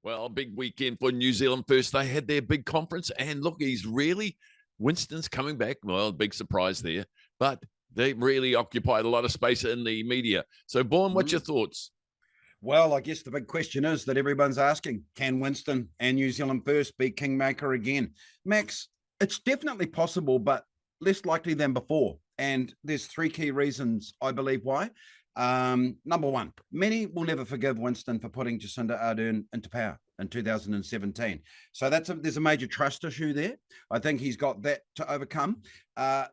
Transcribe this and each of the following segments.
Well, big weekend for New Zealand First. They had their big conference, and look, Winston's coming back. Well, big surprise there, but they really occupied a lot of space in the media. So, Vaughan, what's your thoughts? Well, I guess the big question is that everyone's asking, can Winston and New Zealand First be Kingmaker again? Max, it's definitely possible, but less likely than before. And there's three key reasons, I believe, why. Number one, many will never forgive Winston for putting Jacinda Ardern into power in 2017. So there's a major trust issue there. I think he's got that to overcome.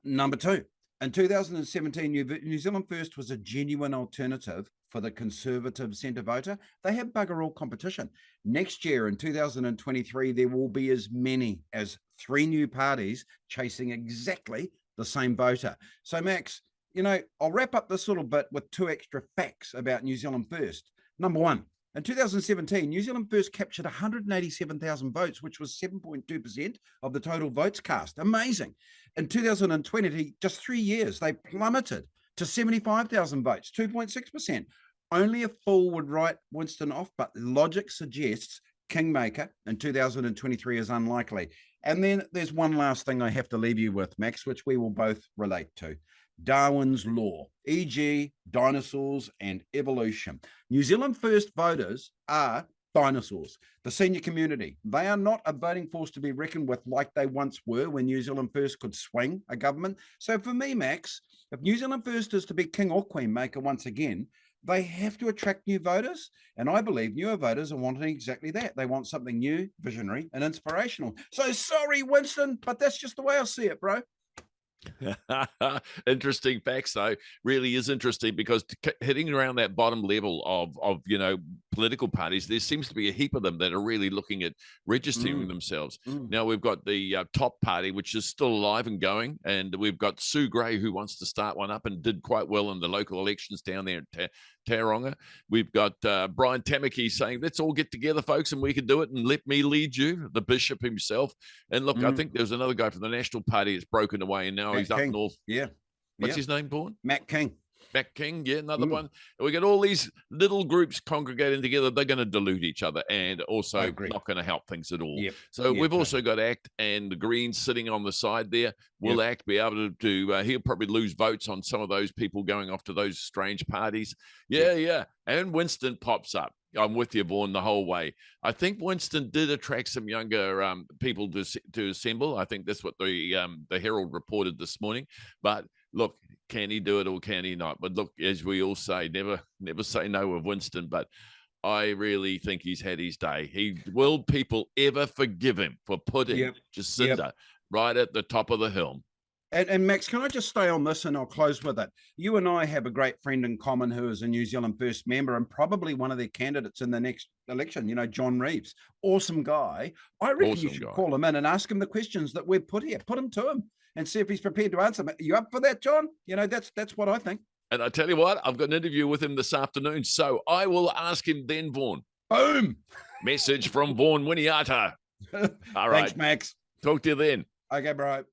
Number two, in 2017, New Zealand First was a genuine alternative for the conservative centre voter. They have bugger all competition. Next year, in 2023, there will be as many as three new parties chasing exactly the same voter. So, Max, I'll wrap up this little bit with two extra facts about New Zealand First. Number one, in 2017, New Zealand First captured 187,000 votes, which was 7.2% of the total votes cast. Amazing. In 2020, just 3 years, they plummeted to 75,000 votes, 2.6%. Only a fool would write Winston off, but logic suggests Kingmaker in 2023 is unlikely. And then there's one last thing I have to leave you with, Max, which we will both relate to. Darwin's law, e.g. dinosaurs and evolution. New Zealand First voters are dinosaurs. The senior community, they are not a voting force to be reckoned with like they once were when New Zealand First could swing a government. So for me, Max, if New Zealand First is to be king or queen maker once again, they have to attract new voters. And I believe newer voters are wanting exactly that. They want something new, visionary, and inspirational. So sorry, Winston, but that's just the way I see it, bro. Interesting facts, though. Really is interesting because hitting around that bottom level of political parties, there seems to be a heap of them that are really looking at registering themselves. Now we've got the top party, which is still alive and going, and we've got Sue Gray, who wants to start one up and did quite well in the local elections down there in Tauranga. We've got Brian Tamaki saying, let's all get together, folks, and we can do it, and let me lead you, the bishop himself. And look, I think there's another guy from the National Party that's broken away, and now he's up north. Yeah. What's his name, Vaughan? Matt King. Matt King, yeah, another one. And we got all these little groups congregating together. They're going to dilute each other and also not going to help things at all. So we've also got ACT and the Greens sitting on the side there. Will ACT be able to he'll probably lose votes on some of those people going off to those strange parties. Yeah. And Winston pops up. I'm with you, Vaughan, the whole way. I think Winston did attract some younger people to assemble. I think that's what the Herald reported this morning. But look, can he do it or can he not? But look, as we all say, never say no with Winston. But I really think he's had his day. Will people ever forgive him for putting Jacinda right at the top of the hill? And Max, can I just stay on this and I'll close with it? You and I have a great friend in common who is a New Zealand First member and probably one of their candidates in the next election, John Reeves. Awesome guy. I reckon you should call him in and ask him the questions that we've put here. Put them to him and see if he's prepared to answer them. Are you up for that, John? That's what I think. And I tell you what, I've got an interview with him this afternoon, so I will ask him then, Vaughan. Boom! Message from Vaughan Winiata. All right. Thanks, Max. Talk to you then. Okay, bro.